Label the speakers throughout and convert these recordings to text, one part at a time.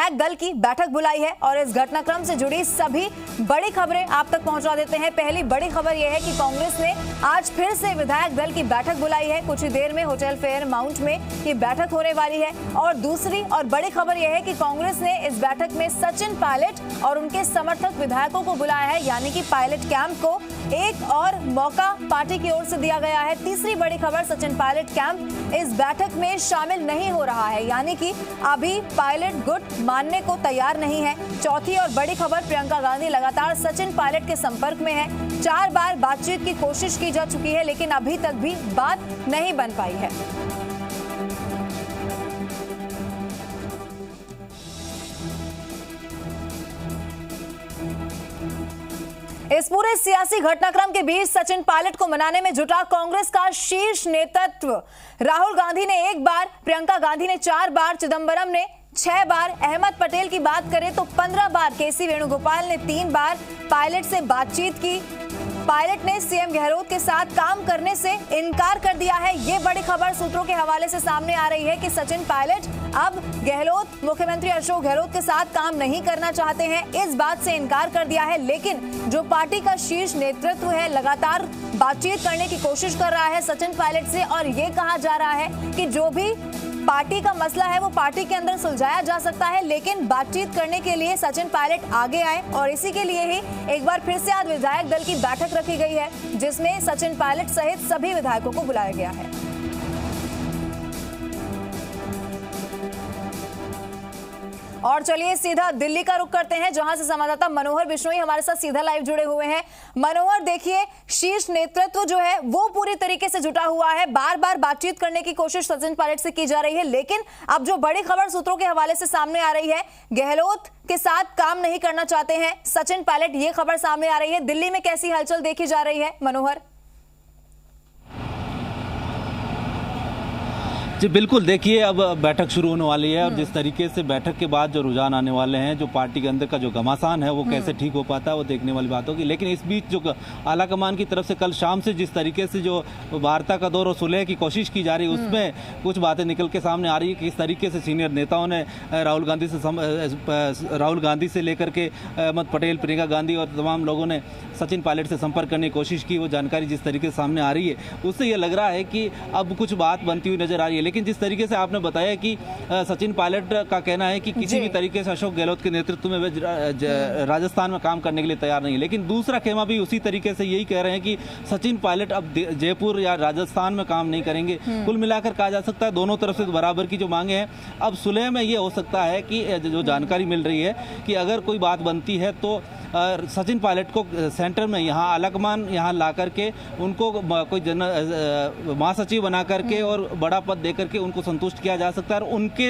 Speaker 1: विधायक दल की बैठक बुलाई है और इस घटनाक्रम से जुड़ी सभी बड़ी खबरें आप तक पहुंचा देते हैं। पहली बड़ी खबर यह है कि कांग्रेस ने आज फिर से विधायक दल की बैठक बुलाई है। कुछ ही देर में होटल फेयर माउंट में ये बैठक होने वाली है। और दूसरी और बड़ी खबर यह है कि कांग्रेस ने इस बैठक में सचिन पायलट और उनके समर्थक विधायकों को बुलाया है, यानी कि पायलट कैंप को एक और मौका पार्टी की ओर से दिया गया है। तीसरी बड़ी खबर, सचिन पायलट कैंप इस बैठक में शामिल नहीं हो रहा है, यानी कि अभी पायलट गुट मानने को तैयार नहीं है। चौथी और बड़ी खबर, प्रियंका गांधी लगातार सचिन पायलट के संपर्क में है। 4 बार बातचीत की कोशिश की जा चुकी है, लेकिन अभी तक भी बात नहीं बन पाई है। इस पूरे सियासी घटनाक्रम के बीच सचिन पायलट को मनाने में जुटा कांग्रेस का शीर्ष नेतृत्व। राहुल गांधी ने 1 बार, प्रियंका गांधी ने 4 बार, चिदंबरम ने 6 बार, अहमद पटेल की बात करें तो 15 बार, केसी वेणुगोपाल ने 3 बार पायलट से बातचीत की। पायलट ने सीएम गहलोत के साथ काम करने से इनकार कर दिया है। ये बड़ी खबर सूत्रों के हवाले से सामने आ रही है कि सचिन पायलट अब गहलोत, मुख्यमंत्री अशोक गहलोत के साथ काम नहीं करना चाहते हैं, इस बात से इनकार कर दिया है। लेकिन जो पार्टी का शीर्ष नेतृत्व है लगातार बातचीत करने की कोशिश कर रहा है सचिन पायलट से, और ये कहा जा रहा है कि जो भी पार्टी का मसला है वो पार्टी के अंदर सुलझाया जा सकता है, लेकिन बातचीत करने के लिए सचिन पायलट आगे आए। और इसी के लिए ही एक बार फिर से आज विधायक दल की बैठक रखी गई है, जिसमें सचिन पायलट सहित सभी विधायकों को बुलाया गया है। और चलिए सीधा दिल्ली का रुख करते हैं, जहां से संवाददाता मनोहर बिश्नोई हमारे साथ सीधा लाइव जुड़े हुए हैं। मनोहर, देखिए, शीर्ष नेतृत्व जो है वो पूरी तरीके से जुटा हुआ है। बार बार बातचीत करने की कोशिश सचिन पायलट से की जा रही है, लेकिन अब जो बड़ी खबर सूत्रों के हवाले से सामने आ रही है, गहलोत के साथ काम नहीं करना चाहते हैं सचिन पायलट, ये खबर सामने आ रही है। दिल्ली में कैसी हलचल देखी जा रही है मनोहर?
Speaker 2: जी बिल्कुल, देखिए अब बैठक शुरू होने वाली है और जिस तरीके से बैठक के बाद जो रुझान आने वाले हैं, जो पार्टी के अंदर का जो घमासान है वो कैसे ठीक हो पाता है वो देखने वाली बात होगी। लेकिन इस बीच जो आलाकमान की तरफ से कल शाम से जिस तरीके से जो वार्ता का दौर और सुलह की कोशिश की जा रही है उसमें कुछ बातें निकल के सामने आ रही है कि किस तरीके से सीनियर नेताओं ने राहुल गांधी से लेकर के अहमद पटेल, प्रियंका गांधी और तमाम लोगों ने सचिन पायलट से संपर्क करने की कोशिश की। वो जानकारी जिस तरीके से सामने आ रही है उससे ये लग रहा है कि अब कुछ बात बनती हुई नजर आ रही है। लेकिन जिस तरीके से आपने बताया कि सचिन पायलट का कहना है कि किसी भी तरीके से अशोक गहलोत के नेतृत्व में वे राजस्थान में काम करने के लिए तैयार नहीं है, लेकिन दूसरा खेमा भी उसी तरीके से यही कह रहे हैं कि सचिन पायलट अब जयपुर या राजस्थान में काम नहीं करेंगे। कुल मिलाकर कहा जा सकता है दोनों तरफ से बराबर की जो मांगे हैं। अब सुलह में ये हो सकता है कि जो जानकारी मिल रही है कि अगर कोई बात बनती है तो सचिन पायलट को सेंटर में यहाँ आलाकमान यहाँ ला करके उनको कोई महासचिव बना करके और बड़ा पद दे करके उनको संतुष्ट किया जा सकता है। और उनके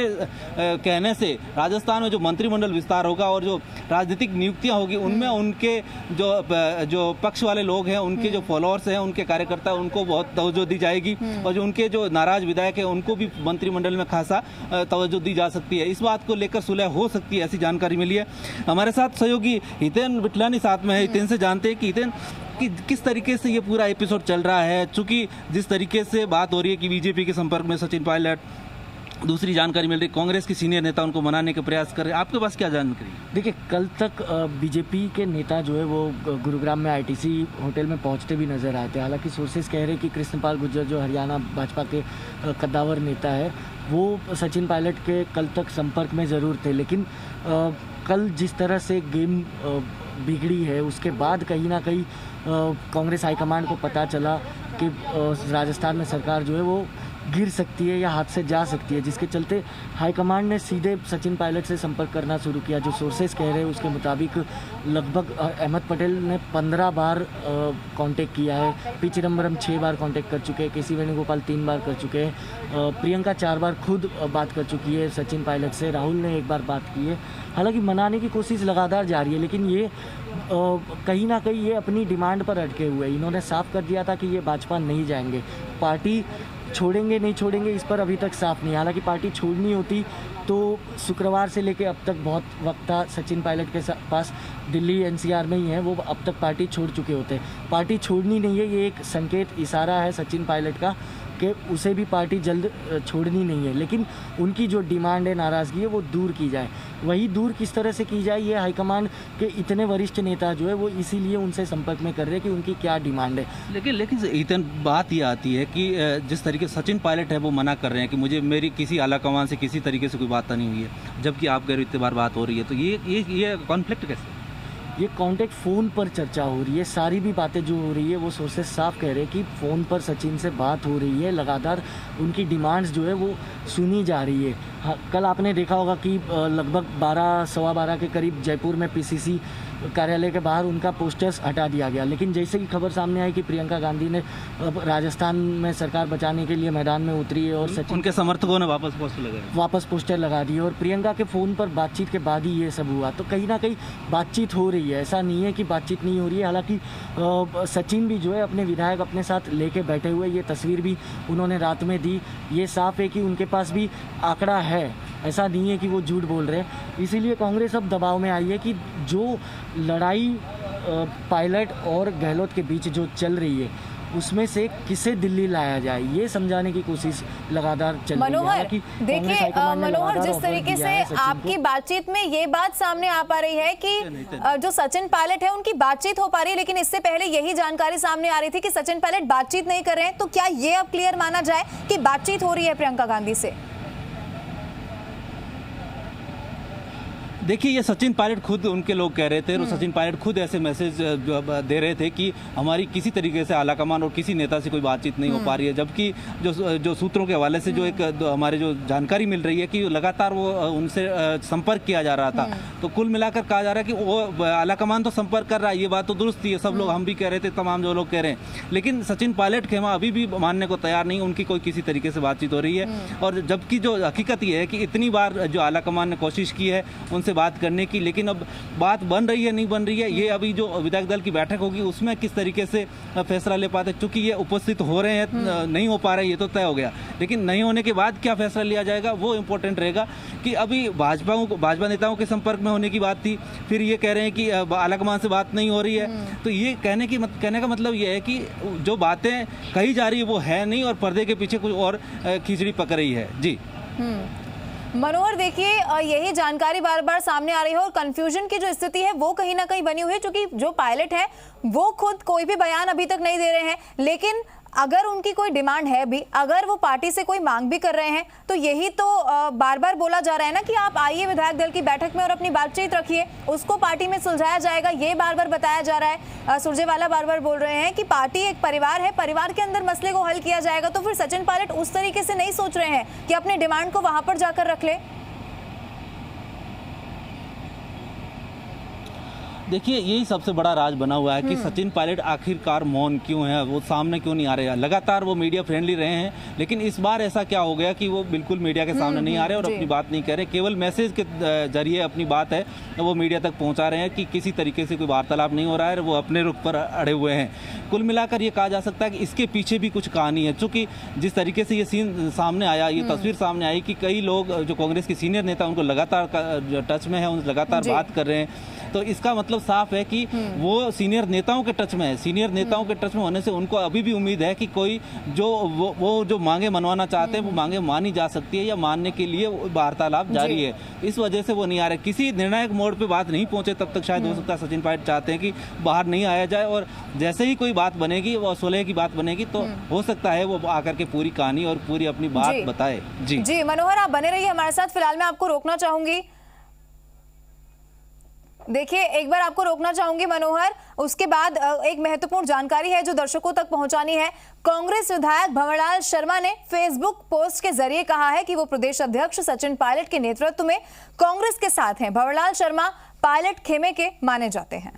Speaker 2: कहने से राजस्थान में जो मंत्रिमंडल विस्तार होगा और जो राजनीतिक नियुक्तियां होगी उनमें उनके जो पक्ष वाले लोग हैं, उनके जो फॉलोअर्स हैं, उनके कार्यकर्ता, उनको बहुत तवज्जो दी जाएगी और जो उनके जो नाराज विधायक हैं उनको भी मंत्रिमंडल में खासा तवज्जो दी जा सकती है। इस बात को लेकर सुलह हो सकती है, ऐसी जानकारी मिली है। हमारे साथ सहयोगी हितेन विटलानी साथ में है। हितेन से जानते हैं कि हितेन कि किस तरीके से ये पूरा एपिसोड चल रहा है, चूंकि जिस तरीके से बात हो रही है कि बीजेपी के संपर्क में सचिन पायलट, दूसरी जानकारी मिल रही कांग्रेस के सीनियर नेता उनको मनाने के प्रयास कर रहे हैं, आपके पास क्या जानकारी?
Speaker 3: देखिए, कल तक बीजेपी के नेता जो है वो गुरुग्राम में आईटीसी होटल में पहुंचते भी नजर आए थे। हालांकि सोर्सेज कह रहे हैं कि कृष्णपाल गुर्जर जो हरियाणा भाजपा के कद्दावर नेता है वो सचिन पायलट के कल तक संपर्क में ज़रूर थे, लेकिन कल जिस तरह से गेम बिगड़ी है उसके बाद कहीं ना कहीं कांग्रेस हाईकमांड को पता चला कि राजस्थान में सरकार जो है वो गिर सकती है या हाथ से जा सकती है, जिसके चलते हाईकमांड ने सीधे सचिन पायलट से संपर्क करना शुरू किया। जो सोर्सेज कह रहे हैं उसके मुताबिक लगभग अहमद पटेल ने 15 बार कांटेक्ट किया है, पी चिदंबरम 6 बार कांटेक्ट कर चुके हैं, केसी वेणुगोपाल 3 बार कर चुके हैं, प्रियंका 4 बार खुद बात कर चुकी है सचिन पायलट से, राहुल ने 1 बार बात की है। हालांकि मनाने की कोशिश लगातार जारी है, लेकिन ये कहीं ना कहीं ये अपनी डिमांड पर अटके हुए। इन्होंने साफ कर दिया था कि ये भाजपा नहीं जाएंगे, पार्टी छोड़ेंगे नहीं छोड़ेंगे इस पर अभी तक साफ नहीं। हालांकि पार्टी छोड़नी होती तो शुक्रवार से लेके अब तक बहुत वक्त था सचिन पायलट के पास, दिल्ली एनसीआर में ही है, वो अब तक पार्टी छोड़ चुके होते। पार्टी छोड़नी नहीं है, ये एक संकेत इशारा है सचिन पायलट का कि उसे भी पार्टी जल्द छोड़नी नहीं है, लेकिन उनकी जो डिमांड है, नाराज़गी है, वो दूर की जाए। वही दूर किस तरह से की जाए, ये हाईकमान के इतने वरिष्ठ नेता जो है वो इसीलिए उनसे संपर्क में कर रहे हैं कि उनकी क्या डिमांड है।
Speaker 2: लेकिन इतन बात ये आती है कि जिस तरीके से सचिन पायलट है वो मना कर रहे हैं कि मुझे मेरी किसी आला कमान से किसी तरीके से कोई बात नहीं हुई है, जबकि आप कह रहे हो इतनी बार बात हो रही है, तो ये कॉन्फ्लिक्ट कैसे?
Speaker 3: ये कांटेक्ट फ़ोन पर चर्चा हो रही है, सारी भी बातें जो हो रही है वो सोर्सेस साफ कह रहे हैं कि फ़ोन पर सचिन से बात हो रही है, लगातार उनकी डिमांड्स जो है वो सुनी जा रही है। हाँ, कल आपने देखा होगा कि लगभग 12 सवा 12 के करीब जयपुर में पीसीसी कार्यालय के बाहर उनका पोस्टर्स हटा दिया गया, लेकिन जैसे ही खबर सामने आई कि प्रियंका गांधी ने अब राजस्थान में सरकार बचाने के लिए मैदान में उतरी है और सचिन
Speaker 2: उनके समर्थकों ने वापस पोस्टर
Speaker 3: लगा दिए और प्रियंका के फ़ोन पर बातचीत के बाद ही ये सब हुआ, तो कहीं ना कहीं बातचीत हो रही है, ऐसा नहीं है कि बातचीत नहीं हो रही है। हालांकि सचिन भी जो है अपने विधायक अपने साथ लेके बैठे हुए, ये तस्वीर भी उन्होंने रात में दी, ये साफ है कि उनके पास भी आंकड़ा है, ऐसा नहीं है कि वो झूठ बोल रहे हैं। इसीलिए कांग्रेस अब दबाव में आई है कि जो लड़ाई पायलट और गहलोत के बीच जो चल रही है उसमें से किसे दिल्ली लाया जाए, ये समझाने की कोशिश लगातार चल रही है।
Speaker 1: मनोहर, देखिए मनोहर, जिस तरीके से आपकी बातचीत में ये बात सामने आ पा रही है कि जो सचिन पायलट है उनकी बातचीत हो पा रही है, लेकिन इससे पहले यही जानकारी सामने आ रही थी कि सचिन पायलट बातचीत नहीं कर रहे हैं, तो क्या ये अब क्लियर माना जाए कि बातचीत हो रही है प्रियंका गांधी से?
Speaker 2: देखिए, ये सचिन पायलट खुद उनके लोग कह रहे थे और सचिन पायलट खुद ऐसे मैसेज दे रहे थे कि हमारी किसी तरीके से आलाकमान और किसी नेता से कोई बातचीत नहीं हो पा रही है, जबकि जो सूत्रों के हवाले से जो एक हमारे जो जानकारी मिल रही है कि लगातार वो उनसे संपर्क किया जा रहा था। तो कुल मिलाकर कहा जा रहा है कि वो आलाकमान तो संपर्क कर रहा है, ये बात तो दुरुस्त थी, सब लोग, हम भी कह रहे थे, तमाम जो लोग कह रहे हैं, लेकिन सचिन पायलट खेमा अभी भी मानने को तैयार नहीं, उनकी कोई किसी तरीके से बातचीत हो रही है। और जबकि जो हकीकत ये है कि इतनी बार जो आलाकमान ने कोशिश की है उनसे बात करने की, लेकिन अब बात बन रही है नहीं बन रही है, ये अभी जो विधायक दल की बैठक होगी उसमें किस तरीके से फैसला ले पाते, क्योंकि ये उपस्थित हो रहे हैं, नहीं हो पा रहे, ये तो तय हो गया, लेकिन नहीं होने के बाद क्या फैसला लिया जाएगा वो इंपॉर्टेंट रहेगा। कि अभी भाजपा नेताओं के संपर्क में होने की बात थी, फिर ये कह रहे हैं कि आलाकमान से बात नहीं हो रही है, तो ये कहने का मतलब ये है कि जो बातें कही जा रही है वो है नहीं और पर्दे के पीछे कुछ और खिचड़ी पक रही है। जी
Speaker 1: मनोहर, देखिए यही जानकारी बार बार सामने आ रही है और कंफ्यूजन की जो स्थिति है वो कहीं ना कहीं बनी हुई है, क्योंकि जो पायलट है वो खुद कोई भी बयान अभी तक नहीं दे रहे हैं, लेकिन अगर उनकी कोई डिमांड है भी, अगर वो पार्टी से कोई मांग भी कर रहे हैं, तो यही तो बार बार बोला जा रहा है ना कि आप आइए विधायक दल की बैठक में और अपनी बातचीत रखिए, उसको पार्टी में सुलझाया जाएगा, ये बार बार बताया जा रहा है। सुरजेवाला बार बार बोल रहे हैं कि पार्टी एक परिवार है, परिवार के अंदर मसले को हल किया जाएगा, तो फिर सचिन पायलट उस तरीके से नहीं सोच रहे हैं कि अपने डिमांड को वहां पर जाकर रख ले।
Speaker 2: देखिए, यही सबसे बड़ा राज बना हुआ है कि सचिन पायलट आखिरकार मौन क्यों है, वो सामने क्यों नहीं आ रहे हैं। लगातार वो मीडिया फ्रेंडली रहे हैं, लेकिन इस बार ऐसा क्या हो गया कि वो बिल्कुल मीडिया के सामने नहीं आ रहे और अपनी बात नहीं कह रहे, केवल मैसेज के जरिए अपनी बात है वो मीडिया तक पहुंचा रहे हैं कि किसी तरीके से कोई वार्तालाप नहीं हो रहा है, वो अपने रुख पर अड़े हुए हैं। कुल मिलाकर ये कहा जा सकता है कि इसके पीछे भी कुछ कहानी है, चूँकि जिस तरीके से ये सीन सामने आया, ये तस्वीर सामने आई कि कई लोग जो कांग्रेस के सीनियर नेता उनको लगातार टच में है, उनसे लगातार बात कर रहे हैं, तो इसका मतलब साफ है कि वो सीनियर नेताओं के टच में है। सीनियर नेताओं के टच में होने से उनको अभी भी उम्मीद है कि कोई जो वो जो मांगे मनवाना चाहते हैं वो मांगे मानी जा सकती है या मानने के लिए वार्तालाप जारी है। इस वजह से वो नहीं आ रहे, किसी निर्णायक मोड़ पे बात नहीं पहुंचे तब तक शायद हो सकता है सचिन पायलट चाहते हैं कि बाहर नहीं आया जाए, और जैसे ही कोई बात बनेगी, वो सुलह की बात बनेगी, तो हो सकता है वो आकर के पूरी कहानी और पूरी अपनी बात बताए। जी
Speaker 1: मनोहर, आप बने रहिए हमारे साथ, फिलहाल मैं आपको रोकना चाहूंगी। देखिए, एक बार आपको रोकना चाहूंगी मनोहर, उसके बाद एक महत्वपूर्ण जानकारी है जो दर्शकों तक पहुंचानी है। कांग्रेस विधायक भंवरलाल शर्मा ने फेसबुक पोस्ट के जरिए कहा है कि वो प्रदेश अध्यक्ष सचिन पायलट के नेतृत्व में कांग्रेस के साथ हैं। भंवरलाल शर्मा पायलट खेमे के माने जाते हैं।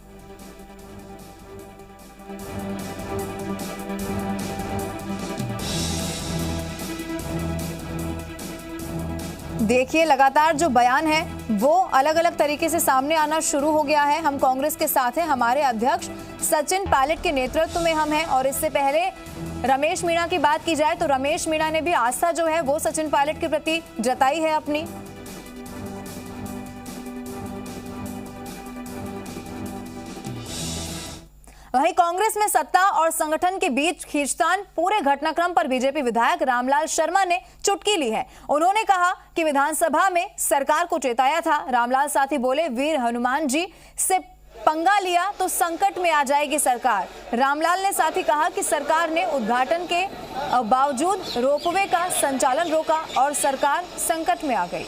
Speaker 1: देखिए, लगातार जो बयान है वो अलग अलग तरीके से सामने आना शुरू हो गया है। हम कांग्रेस के साथ हैं, हमारे अध्यक्ष सचिन पायलट के नेतृत्व में हम हैं। और इससे पहले रमेश मीणा की बात की जाए तो रमेश मीणा ने भी आस्था जो है वो सचिन पायलट के प्रति जताई है अपनी। वहीं कांग्रेस में सत्ता और संगठन के बीच खींचतान पूरे घटनाक्रम पर बीजेपी विधायक रामलाल शर्मा ने चुटकी ली है। उन्होंने कहा कि विधानसभा में सरकार को चेताया था। रामलाल साथी बोले, वीर हनुमान जी से पंगा लिया तो संकट में आ जाएगी सरकार। रामलाल ने साथ ही कहा कि सरकार ने उद्घाटन के बावजूद रोपवे का संचालन रोका और सरकार संकट में आ गई।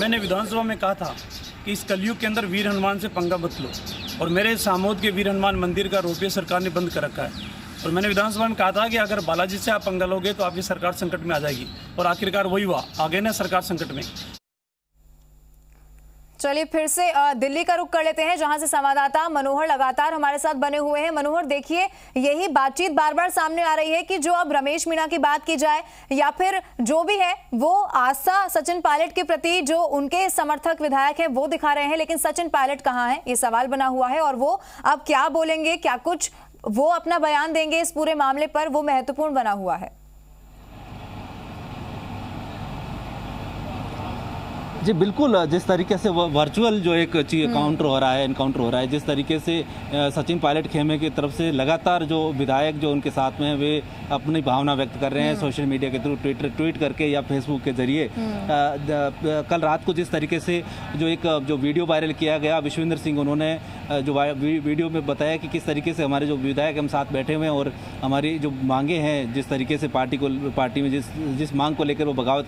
Speaker 4: मैंने विधानसभा में कहा था कि इस कलयुग के अंदर वीर हनुमान से पंगा मत लो, और मेरे सामोद के वीर हनुमान मंदिर का रोपवे सरकार ने बंद कर रखा है। और मैंने विधानसभा में कहा था कि अगर बालाजी से आप पंगा लोगे तो आपकी सरकार संकट में आ जाएगी, और आखिरकार वही हुआ, आ गए ना सरकार संकट में।
Speaker 1: चलिए फिर से दिल्ली का रुख कर लेते हैं, जहां से संवाददाता मनोहर लगातार हमारे साथ बने हुए हैं। मनोहर, देखिए यही बातचीत बार बार सामने आ रही है कि जो अब रमेश मीणा की बात की जाए या फिर जो भी है वो आस्था सचिन पायलट के प्रति जो उनके समर्थक विधायक हैं वो दिखा रहे हैं, लेकिन सचिन पायलट कहाँ है, ये सवाल बना हुआ है। और वो अब क्या बोलेंगे, क्या कुछ वो अपना बयान देंगे इस पूरे मामले पर, वो महत्वपूर्ण बना हुआ है।
Speaker 2: जी बिल्कुल, जिस तरीके से वो वर्चुअल जो एक काउंटर हो रहा है, इनकाउंटर हो रहा है, जिस तरीके से सचिन पायलट खेमे की तरफ से लगातार जो विधायक जो उनके साथ में हैं वे अपनी भावना व्यक्त कर रहे हैं सोशल मीडिया के थ्रू, ट्वीट करके या फेसबुक के जरिए। कल रात को जिस तरीके से जो वीडियो वायरल किया गया, विश्वेंद्र सिंह उन्होंने जो वीडियो में बताया कि किस तरीके से हमारे जो विधायक हम साथ बैठे हुए हैं और हमारी जो मांगे हैं, जिस तरीके से पार्टी में जिस मांग को लेकर वो बगावत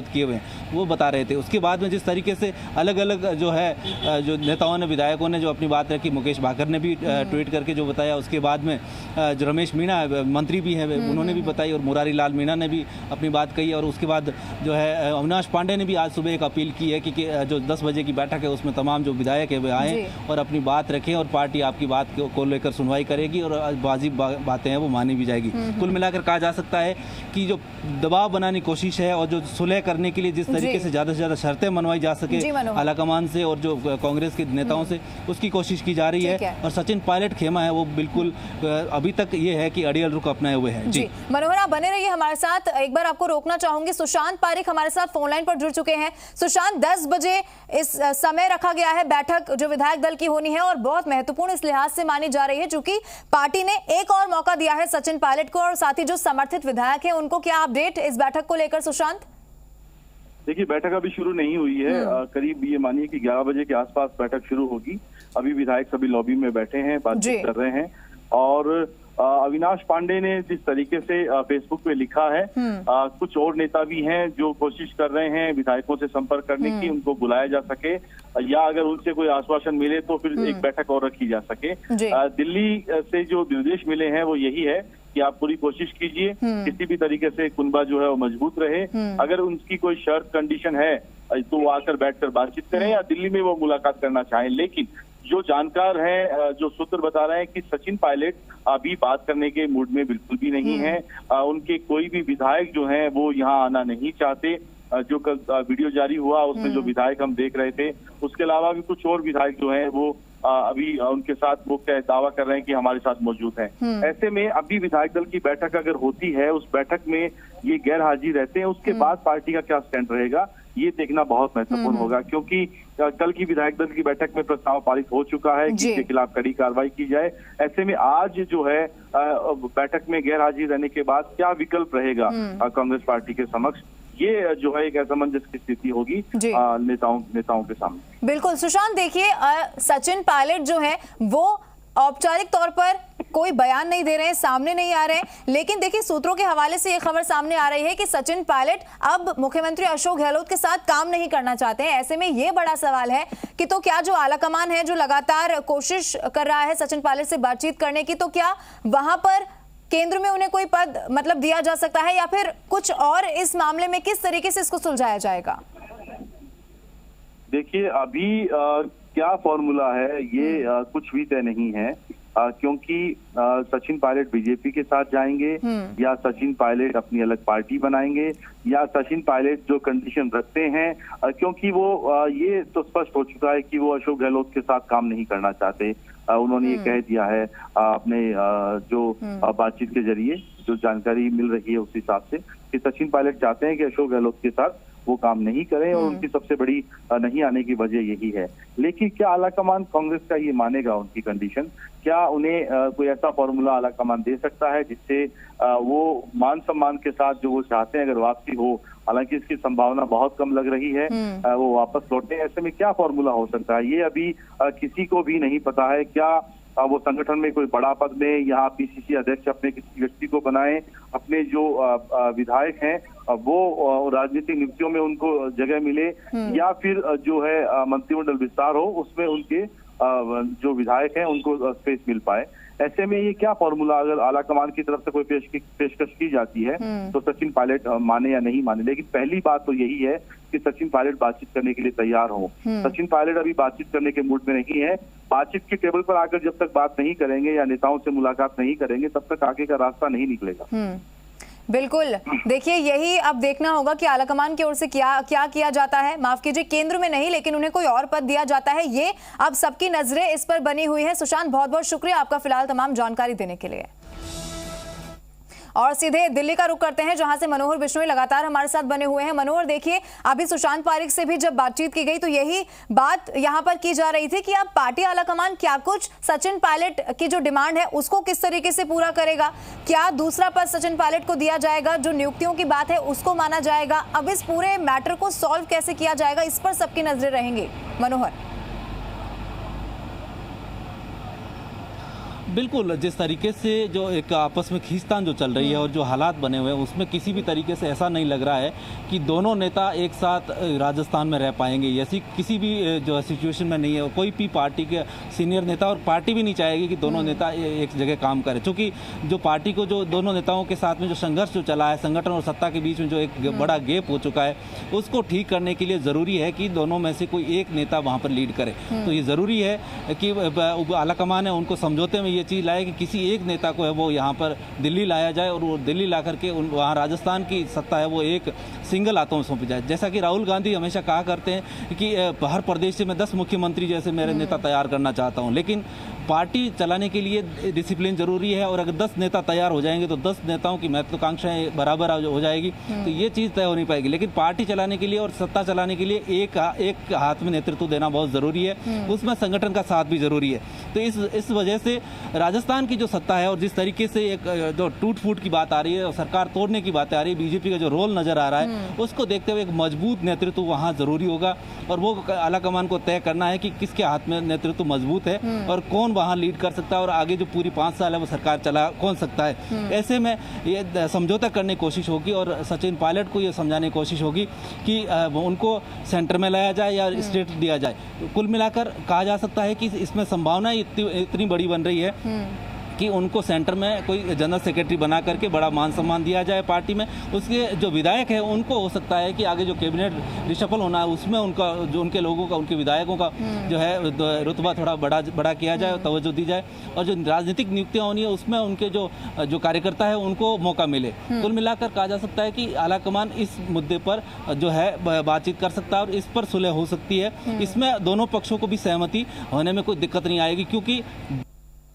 Speaker 2: किए हुए हैं वो बता रहे थे। उसके बाद में जिस तरीके से अलग अलग जो नेताओं ने, विधायकों ने जो अपनी बात रखी, मुकेश भाकर ने भी ट्वीट करके जो बताया, उसके बाद में जो रमेश मीणा मंत्री भी हैं उन्होंने भी बताई, और मुरारी लाल मीणा ने भी अपनी बात कही। और उसके बाद जो है अविनाश पांडे ने भी आज सुबह एक अपील की है कि जो 10 बजे की बैठक है उसमें तमाम जो विधायक है वे आएँ और अपनी बात रखें, और पार्टी आपकी बात को लेकर सुनवाई करेगी और वाजिब बातें हैं वो मानी भी जाएगी। कुल मिलाकर कहा जा सकता है कि जो दबाव बनाने की कोशिश है और जो सुलह करने के लिए जिस तरीके से ज़्यादा शर्तें मनवाई जा सके आलाकमान से और जो कांग्रेस के नेताओं से, उसकी कोशिश की जा रही है। और सचिन पायलट खेमा है वो बिल्कुल अभी तक ये है कि अड़ियल रुख अपनाए हुए हैं। जी
Speaker 1: मनोहर, आप बने रहिए हमारे साथ। एक बार आपको रोकना चाहूंगी, सुशांत पारिक हमारे साथ फोन लाइन पर जुड़ चुके हैं। सुशांत, 10 बजे इस समय रखा गया है बैठक जो विधायक दल की होनी है, और बहुत महत्वपूर्ण इस लिहाज से मानी जा रही है चूंकि पार्टी ने एक और मौका दिया है सचिन पायलट को, और साथ ही जो समर्थित विधायक है उनको। क्या अपडेट इस बैठक को लेकर सुशांत?
Speaker 5: देखिए, बैठक अभी शुरू नहीं हुई है। करीब ये मानिए कि 11 बजे के आसपास बैठक शुरू होगी। अभी विधायक सभी लॉबी में बैठे हैं, बातचीत कर रहे हैं। और अविनाश पांडे ने जिस तरीके से फेसबुक पे लिखा है, कुछ और नेता भी हैं जो कोशिश कर रहे हैं विधायकों से संपर्क करने की, उनको बुलाया जा सके या अगर उनसे कोई आश्वासन मिले तो फिर एक बैठक और रखी जा सके। दिल्ली से जो निर्देश मिले हैं वो यही है कि आप पूरी कोशिश कीजिए, किसी भी तरीके से कुनबा जो है वो मजबूत रहे। अगर उनकी कोई शर्त कंडीशन है तो वो आकर बैठकर बातचीत करें या दिल्ली में वो मुलाकात करना चाहें। लेकिन जो जानकार हैं, जो सूत्र बता रहे हैं कि सचिन पायलट अभी बात करने के मूड में बिल्कुल भी नहीं है। उनके कोई भी विधायक जो हैं वो यहाँ आना नहीं चाहते। जो कल वीडियो जारी हुआ उसमें जो विधायक हम देख रहे थे, उसके अलावा भी कुछ और विधायक जो हैं वो अभी उनके साथ वो दावा कर रहे हैं कि हमारे साथ मौजूद हैं। ऐसे में अभी विधायक दल की बैठक अगर होती है, उस बैठक में ये गैर हाजिर रहते हैं, उसके बाद पार्टी का क्या स्टैंड रहेगा ये देखना बहुत महत्वपूर्ण होगा। क्योंकि कल की विधायक दल की बैठक में प्रस्ताव पारित हो चुका है कि इसके खिलाफ कड़ी कार्रवाई की जाए। ऐसे में आज जो है बैठक में गैर हाजिर रहने के बाद क्या विकल्प रहेगा कांग्रेस पार्टी के समक्ष, ये जो है एक असमंजस की स्थिति होगी नेताओं के सामने।
Speaker 1: बिल्कुल सुशांत, देखिए सचिन पायलट जो है वो औपचारिक तौर पर कोई बयान नहीं दे रहे हैं, सामने नहीं आ रहे हैं, लेकिन देखिए सूत्रों के हवाले से ये खबर सामने आ रही है कि सचिन पायलट अब मुख्यमंत्री अशोक गहलोत के साथ काम नहीं करना चाहते हैं। ऐसे में ये बड़ा सवाल है कि तो क्या जो आलाकमान है जो लगातार कोशिश कर रहा है सचिन पायलट से बातचीत करने की, तो क्या वहां पर केंद्र में उन्हें कोई पद मतलब दिया जा सकता है या फिर कुछ और? इस मामले में किस तरीके से इसको सुलझाया जाएगा?
Speaker 5: देखिए, अभी क्या फॉर्मूला है ये कुछ भी तय नहीं है, क्योंकि सचिन पायलट बीजेपी के साथ जाएंगे या सचिन पायलट अपनी अलग पार्टी बनाएंगे या सचिन पायलट जो कंडीशन रखते हैं, क्योंकि वो ये तो स्पष्ट हो चुका है कि वो अशोक गहलोत के साथ काम नहीं करना चाहते। उन्होंने ये कह दिया है अपने जो बातचीत के जरिए। जो जानकारी मिल रही है उस हिसाब से कि सचिन पायलट चाहते हैं कि अशोक गहलोत के साथ वो काम नहीं करें और उनकी सबसे बड़ी नहीं आने की वजह यही है। लेकिन क्या आलाकमान कांग्रेस का ये मानेगा उनकी कंडीशन? क्या उन्हें कोई ऐसा फॉर्मूला आलाकमान दे सकता है जिससे वो मान सम्मान के साथ जो वो चाहते हैं अगर वापसी हो, हालांकि इसकी संभावना बहुत कम लग रही है, वो वापस लौटे, ऐसे में क्या फॉर्मूला हो सकता है ये अभी किसी को भी नहीं पता है। क्या वो संगठन में कोई बड़ा पद में, यहाँ पीसीसी अध्यक्ष अपने किसी व्यक्ति को बनाए, अपने जो विधायक हैं वो राजनीतिक नियुक्तियों में उनको जगह मिले, या फिर जो है मंत्रिमंडल विस्तार हो उसमें उनके जो विधायक हैं उनको स्पेस मिल पाए। ऐसे में ये क्या फॉर्मूला अगर आलाकमान की तरफ से कोई पेशकश की जाती है तो सचिन पायलट माने या नहीं माने। लेकिन पहली बात तो यही है कि सचिन पायलट बातचीत करने के लिए तैयार हो। सचिन पायलट अभी बातचीत करने के मूड में नहीं है। बातचीत के टेबल पर आकर जब तक बात नहीं करेंगे या नेताओं से मुलाकात नहीं करेंगे तब तक आगे का रास्ता नहीं निकलेगा।
Speaker 1: बिल्कुल, देखिए यही अब देखना होगा कि आलाकमान की ओर से क्या क्या किया जाता है। माफ कीजिए, केंद्र में नहीं लेकिन उन्हें कोई और पद दिया जाता है, ये अब सबकी नजरें इस पर बनी हुई है। सुशांत, बहुत बहुत शुक्रिया आपका फिलहाल तमाम जानकारी देने के लिए। और सीधे दिल्ली का रुख करते हैं जहां से मनोहर बिश्नोई लगातार हमारे साथ बने हुए हैं। मनोहर, देखिए अभी सुशांत पारिक से भी जब बातचीत की गई तो यही बात यहां पर की जा रही थी कि अब पार्टी आलाकमान क्या कुछ सचिन पायलट की जो डिमांड है उसको किस तरीके से पूरा करेगा। क्या दूसरा पद सचिन पायलट को दिया जाएगा, जो नियुक्तियों की बात है उसको माना जाएगा। अब इस पूरे मैटर को सॉल्व कैसे किया जाएगा, इस पर सबकी नजरें रहेंगी। मनोहर,
Speaker 2: बिल्कुल, जिस तरीके से जो एक आपस में खींचतान जो चल रही है और जो हालात बने हुए हैं उसमें किसी भी तरीके से ऐसा नहीं लग रहा है कि दोनों नेता एक साथ राजस्थान में रह पाएंगे। ऐसी किसी भी जो सिचुएशन में नहीं है। कोई भी पार्टी के सीनियर नेता और पार्टी भी नहीं चाहेगी कि दोनों नेता एक जगह काम करें, क्योंकि जो पार्टी को जो दोनों नेताओं के साथ में जो संघर्ष जो चला है, संगठन और सत्ता के बीच में जो एक बड़ा गैप हो चुका है, उसको ठीक करने के लिए ज़रूरी है कि दोनों में से कोई एक नेता वहाँ पर लीड करे। तो ये ज़रूरी है कि आलाकमान है उनको समझौते में चीज लाए कि किसी एक नेता को है वो यहाँ पर दिल्ली लाया जाए और वो दिल्ली ला करके वहाँ राजस्थान की सत्ता है वो एक सिंगल हाथों में सौंपी जाए। जैसा कि राहुल गांधी हमेशा कहा करते हैं कि हर प्रदेश से मैं 10 मुख्यमंत्री जैसे मेरे नेता तैयार करना चाहता हूँ, लेकिन पार्टी चलाने के लिए डिसिप्लिन जरूरी है और अगर 10 नेता तैयार हो जाएंगे तो 10 नेताओं की महत्वाकांक्षाएं बराबर हो जाएगी, तो ये चीज़ तय हो नहीं पाएगी। लेकिन पार्टी चलाने के लिए और सत्ता चलाने के लिए एक हाथ में नेतृत्व देना बहुत ज़रूरी है, उसमें संगठन का साथ भी ज़रूरी है। तो इस वजह से राजस्थान की जो सत्ता है और जिस तरीके से एक जो टूट फूट की बात आ रही है और सरकार तोड़ने की बात आ रही है, बीजेपी का जो रोल नज़र आ रहा है उसको देखते हुए एक मजबूत नेतृत्व वहाँ ज़रूरी होगा और वो आलाकमान को तय करना है कि किसके हाथ में नेतृत्व मजबूत है और कौन वहाँ लीड कर सकता है और आगे जो पूरी 5 साल है वो सरकार चला कौन सकता है। ऐसे में ये समझौता करने की कोशिश होगी और सचिन पायलट को ये समझाने की कोशिश होगी कि उनको सेंटर में लाया जाए या स्टेट दिया जाए। कुल मिलाकर कहा जा सकता है कि इसमें संभावना इतनी बड़ी बन रही है कि उनको सेंटर में कोई जनरल सेक्रेटरी बना करके बड़ा मान सम्मान दिया जाए पार्टी में। उसके जो विधायक है उनको हो सकता है कि आगे जो कैबिनेट रिशफल होना है उसमें उनका जो उनके लोगों का उनके विधायकों का जो है रुतबा थोड़ा बड़ा किया जाए, तवज्जो दी जाए और जो राजनीतिक नियुक्तियाँ होनी है उसमें उनके जो कार्यकर्ता है उनको मौका मिले। कुल मिलाकर कहा जा सकता है कि आलाकमान इस मुद्दे पर जो है बातचीत कर सकता है और इस पर सुलह हो सकती है। इसमें दोनों पक्षों को भी सहमति होने में कोई दिक्कत नहीं आएगी, क्योंकि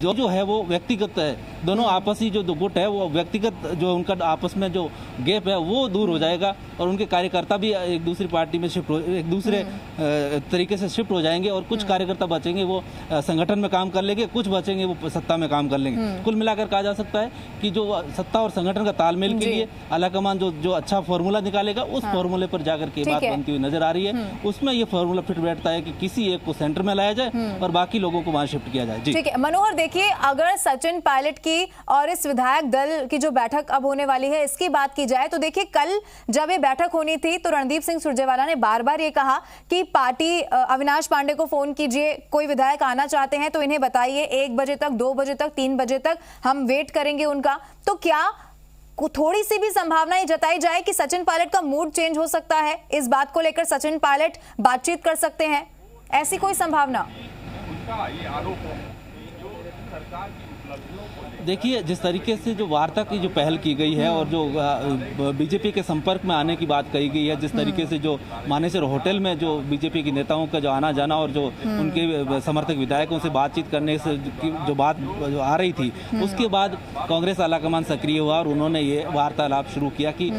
Speaker 2: जो है वो व्यक्तिगत है। दोनों आपसी जो गुट है वो व्यक्तिगत जो उनका आपस में जो गैप है वो दूर हो जाएगा और उनके कार्यकर्ता भी एक दूसरी पार्टी में एक दूसरे तरीके से शिफ्ट हो जाएंगे और कुछ कार्यकर्ता बचेंगे वो संगठन में काम कर लेंगे, कुछ बचेंगे वो सत्ता में काम कर लेंगे। कुल मिलाकर कहा जा सकता है कि जो सत्ता और संगठन का तालमेल के लिए आलाकमान जो अच्छा फॉर्मूला निकालेगा उस फॉर्मूले पर जाकर के बात बनती हुई नजर आ रही है। उसमें ये फॉर्मूला फिट बैठता है कि किसी एक को सेंटर में लाया जाए और बाकी लोगों को वहां शिफ्ट किया जाए।
Speaker 1: ठीक है मनोहर, देखिए अगर सचिन पायलट की और इस विधायक दल की जो बैठक अब होने वाली है इसकी बात की जाए तो देखिए कल जब ये बैठक होनी थी तो रणदीप सिंह सुरजेवाला ने बार बार ये कहा कि पार्टी अविनाश पांडे को फोन कीजिए, कोई विधायक आना चाहते हैं तो इन्हें बताइए, 1 बजे तक, 2 बजे तक, 3 बजे तक हम वेट करेंगे उनका। तो क्या थोड़ी सी भी संभावना ये जताई जाए कि सचिन पायलट का मूड चेंज हो सकता है, इस बात को लेकर सचिन पायलट बातचीत कर सकते हैं, ऐसी कोई संभावना?
Speaker 6: उनका ये आरोप है कि जो सरकार की उपलब्धियों को
Speaker 2: देखिए, जिस तरीके से जो वार्ता की जो पहल की गई है और जो बीजेपी के संपर्क में आने की बात कही गई है, जिस तरीके से जो मानेसर होटल में जो बीजेपी के नेताओं का जो आना जाना और जो उनके समर्थक विधायकों से बातचीत करने से जो बात जो आ रही थी, उसके बाद कांग्रेस आलाकमान सक्रिय हुआ और उन्होंने ये वार्तालाप शुरू किया कि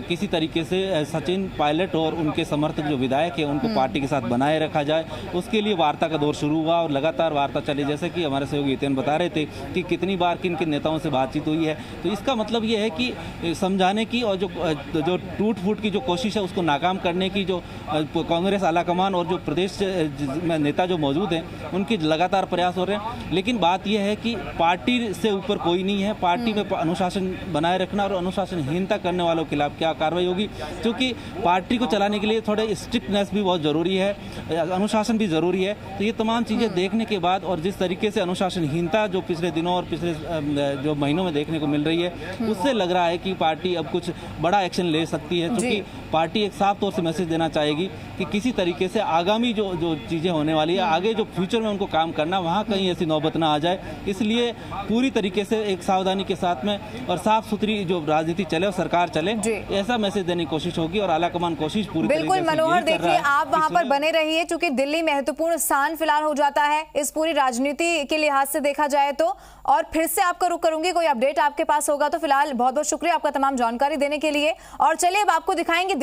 Speaker 2: किसी तरीके से सचिन पायलट और उनके समर्थक जो विधायक है उनको पार्टी के साथ बनाए रखा जाए। उसके लिए वार्ता का दौर शुरू हुआ और लगातार वार्ता चली, जैसे कि हमारे सहयोगी हितेन बता रहे थे कि कितनी बार किन किन नेताओं से बातचीत हुई है। तो इसका मतलब ये है कि समझाने की और जो टूट फूट की जो कोशिश है उसको नाकाम करने की जो कांग्रेस आलाकमान और जो प्रदेश में नेता जो मौजूद हैं उनकी लगातार प्रयास हो रहे हैं। लेकिन बात यह है कि पार्टी से ऊपर कोई नहीं है। पार्टी में अनुशासन बनाए रखना और अनुशासनहीनता करने वालों के खिलाफ क्या कार्रवाई होगी, क्योंकि पार्टी को चलाने के लिए थोड़े स्ट्रिक्टनेस भी बहुत ज़रूरी है, अनुशासन भी ज़रूरी है। तो ये तमाम चीज़ें देखने के बाद और जिस तरीके से अनुशासनहीनता जो पिछले दिनों और पिछले जो महीनों में देखने को मिल रही है, उससे लग रहा है कि पार्टी अब कुछ बड़ा एक्शन ले सकती है, क्योंकि पार्टी एक साफ तौर से मैसेज देना चाहेगी कि किसी तरीके से आगामी जो चीज़ें होने वाली है, आगे जो फ्यूचर में उनको काम करना, वहाँ कहीं ऐसी नौबत ना आ जाए। इसलिए पूरी तरीके से एक सावधानी के साथ में और साफ सुथरी जो राजनीति चले और सरकार चले, ऐसा मैसेज देने की कोशिश होगी और आलाकमान कोशिश पूरी
Speaker 1: बिल्कुल मनोहर, देखिए आप वहां पर बने रहिए, क्योंकि दिल्ली महत्वपूर्ण स्थान फिलहाल हो जाता है इस पूरी राजनीति के लिहाज से देखा जाए तो। और फिर से आपका रुख करूंगी, कोई अपडेट आपके पास होगा तो। फिलहाल बहुत बहुत शुक्रिया आपका तमाम जानकारी देने के लिए। और चलिए अब आपको दिखाएंगे